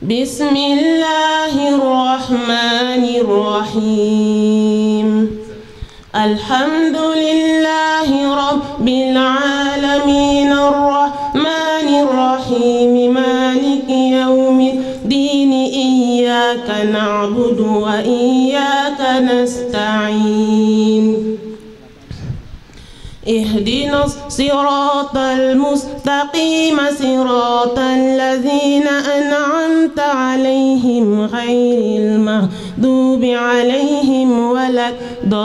بسم الله الرحمن الرحيم. الحمد لله رب العالمين الرحمن الرحيم مالك يوم الدين إياك نعبد وإياك نستعين اهدنا الصراط المستقيم صراط الذين أنعمت عليهم غير المغضوب عليهم ولا الضالين.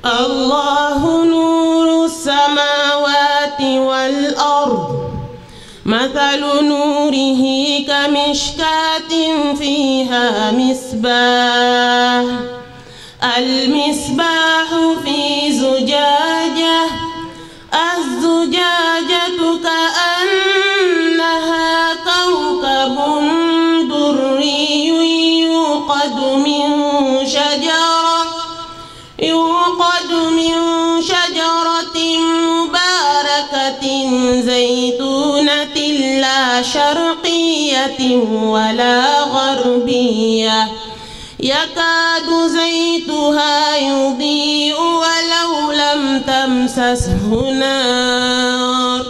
الله نور السماوات والأرض مثل نوره كمشكاة فيها مصباح المصباح في زجاجة الزجاجة كأنها كوكب دري يوقد من شجرة مباركة زيتونة لا شرقية ولا غربية يكاد زيتها يضيء ولو لم تمسسه نار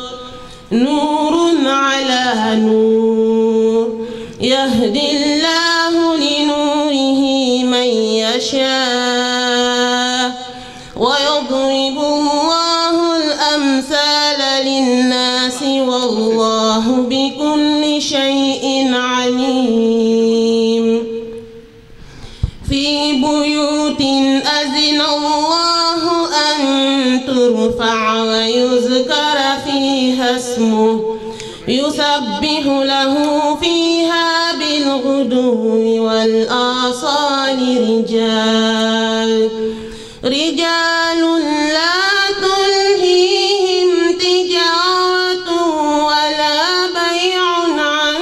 نور على نور يهدي الله لنوره من يشاء ويضرب الله الأمثال للناس والله بكل شيء عليم. في بيوت أذن الله أن ترفع ويذكر فيها اسمه يسبح له فيها بالغدو والآصال رجال لا تلهيهم تجارة ولا بيع عن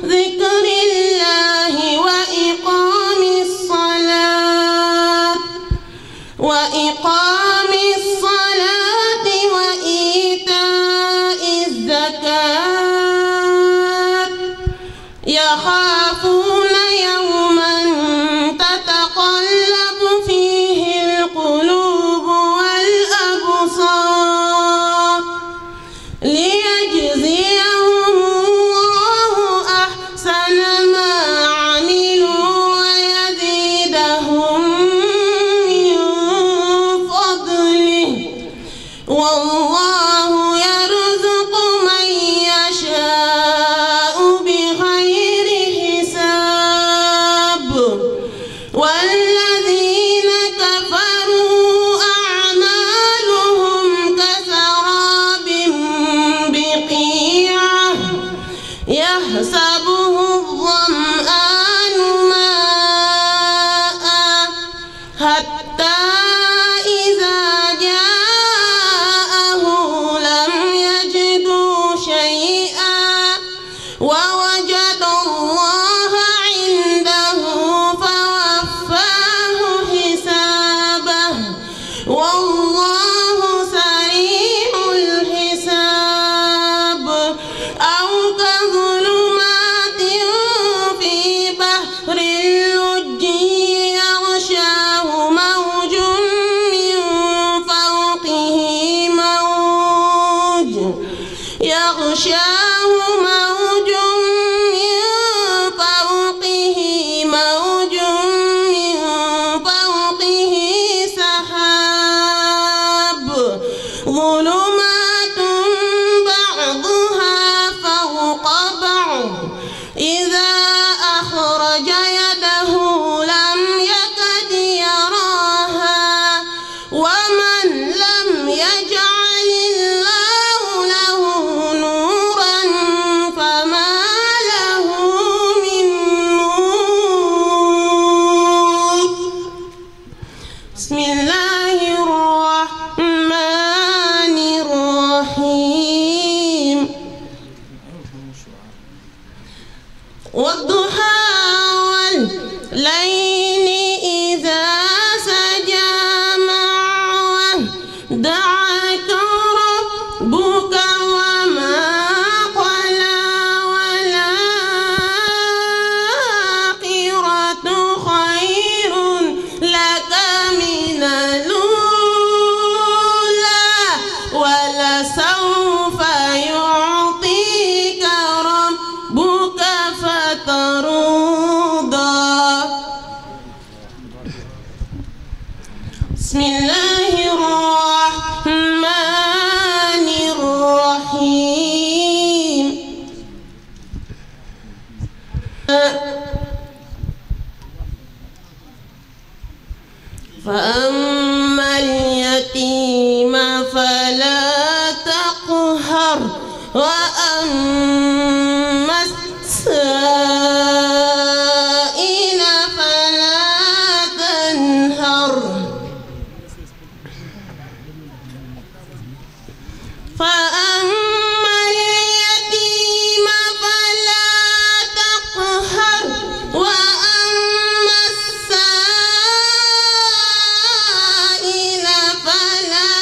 ذكر الله وإقام الصلاة وإيتاء الزكاة يخافون يوما تتقلب فيه القلوب والأبصار ليجزيهم الله أحسن ما عملوا ويزيدهم من فضله والله يرزق من يشاء بغير حساب. والذين كفروا أعمالهم كسراب بقيعة يحسبه الظمآن ماء حتى إذا جاءه لم يجدوا شيئا ووجد الله عنده فوفاه حسابه والله سريع الحساب. أو كظلمات في بحر لجي يغشاه موج من فوقه موج سحاب ظلمات بعضها فوق بعض إذا أخرج يده لم يكد يراها ومن لم يجعل الله له نورا فما له من نور. بسم الله الرحمن الرحيم. والضحى والليل إذا سجى ما ودعك ربك بسم الله الرحمن الرحيم فأما اليتيم فلا تقهر وأما السائل فلا تنهر فأما اليتيم فلا تقهر وأما السائل فلا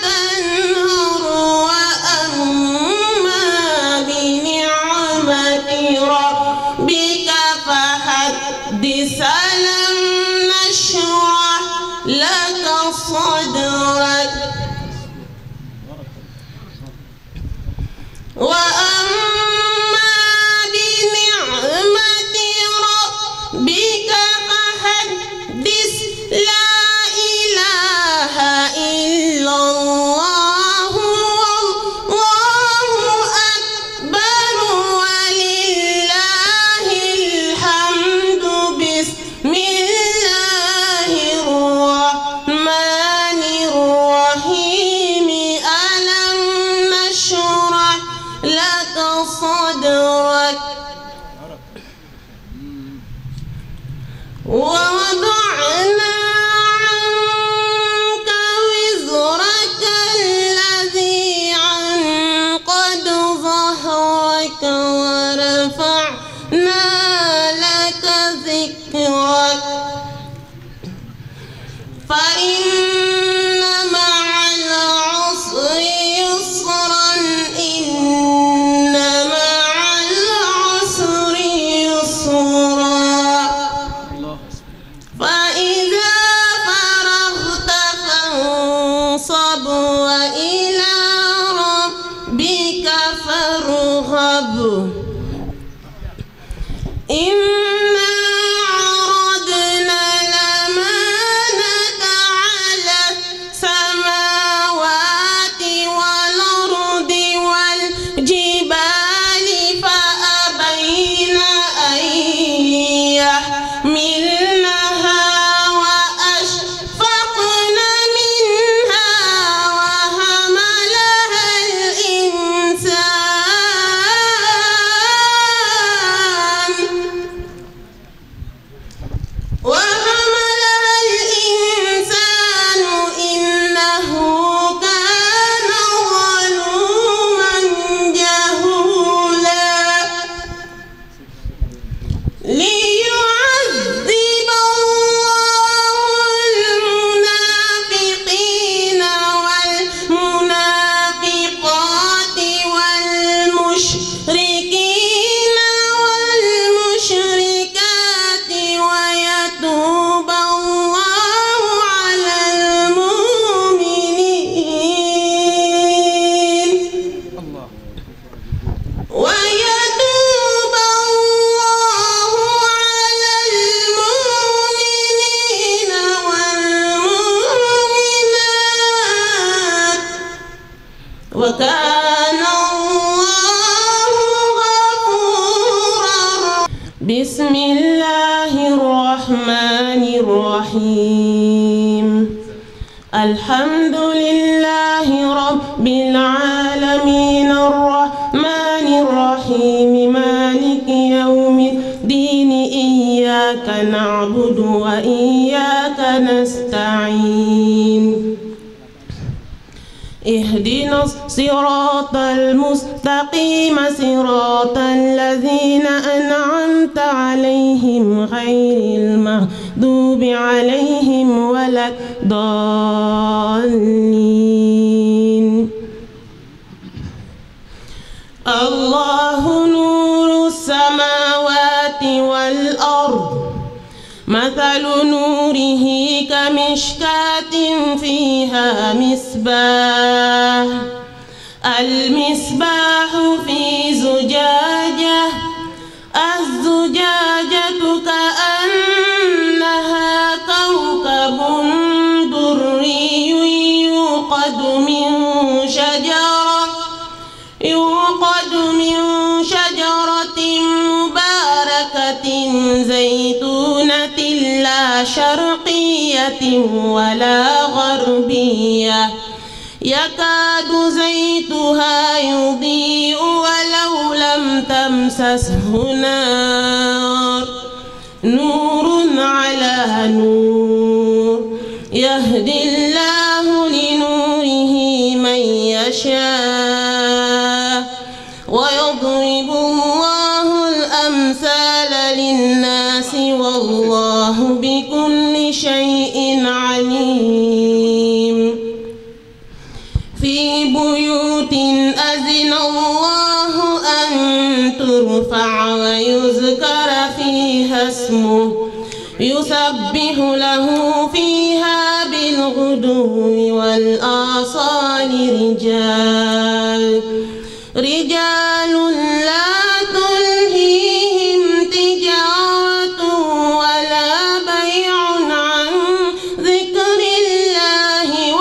تنهر وأما بنعمة ربك فحدث ألم نشرح لك صدرك وأما بنعمة ربك فحدث لا إله إلا الله والله أكبر ولله الحمد بسم الله الرحمن الرحيم ألم نشرح لك صدرك ووضعنا عنك وزرك الذي عنقض ظهرك ورفعنا لك ذكرك فإن مع العسر يسرا إن مع العسر يسرا فإذا فرغت فانصب وإلى ربك فارغب إنا عرضنا الأمانة على السماوات والأرض والجبال فأبين أن يحملنها وأشفقن منها وحملها الإنسان إنه كان ظلوما جهولا ليعذب الله المنافقين والمنافقات والمشركين والمشركات ويتوب الله على المؤمنين ويتوب الله على المؤمنين والمؤمنات وكان الله غفورا بسم الله الرحمن الرحيم الحمد لله رب العالمين الرحمن الرحيم مالك يوم الدين إياك نعبد وإياك نستعين اهدنا الصراط المستقيم صراط الذين أنعمت عليهم غير المغضوب عليهم ولا الضالين الله نور السماوات والأرض مثل نوره كمشكاة فيها مصباح المصباح في زجاجة الزجاجة كأنها كوكب شرقية ولا غربية يكاد زيتها يضيء ولو لم تمسسه نار نور على نور يهدي الله لنوره من يشاء ويضرب الله الأمثال للناس والله بكل شيء عليم في بيوت أذن الله أن ترفع ويذكر فيها اسمه يسبح له فيها بالغدو والآصال رجال لا تلهيهم تجارة ولا بيع عن ذكر الله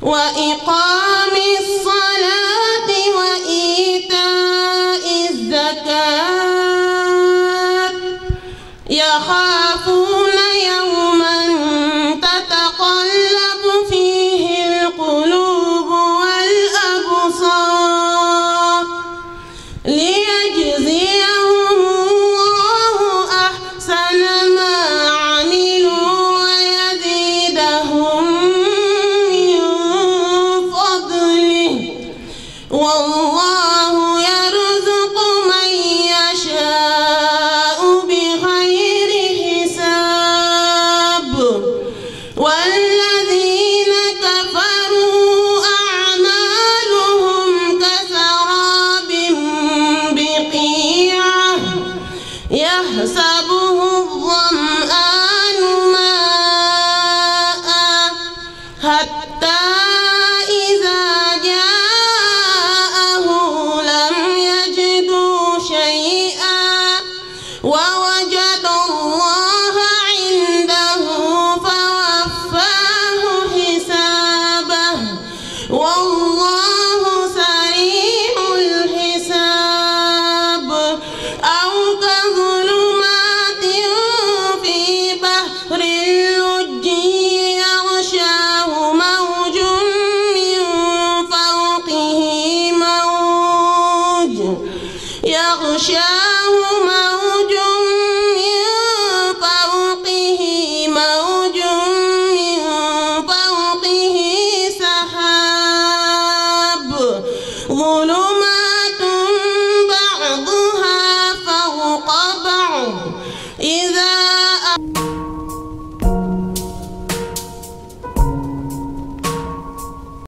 وإقام الصلاة وإيتاء الزكاة يخافون يوما تتقلب فيه القلوب والأبصار ليجزيهم الله أحسن ما عملوا ويزيدهم من فضله والله يرزق من يشاء بغير حساب والذين كفروا أعمالهم كسراب بقيعة يحسبه الظمآن ماء حتى إذا جاءه لم يجدوا شيئا ووجد الله عنده فوفاه حسابه والله سريع الحساب أو كظلمات في بحر لجي يغشاه موج من فوقه موج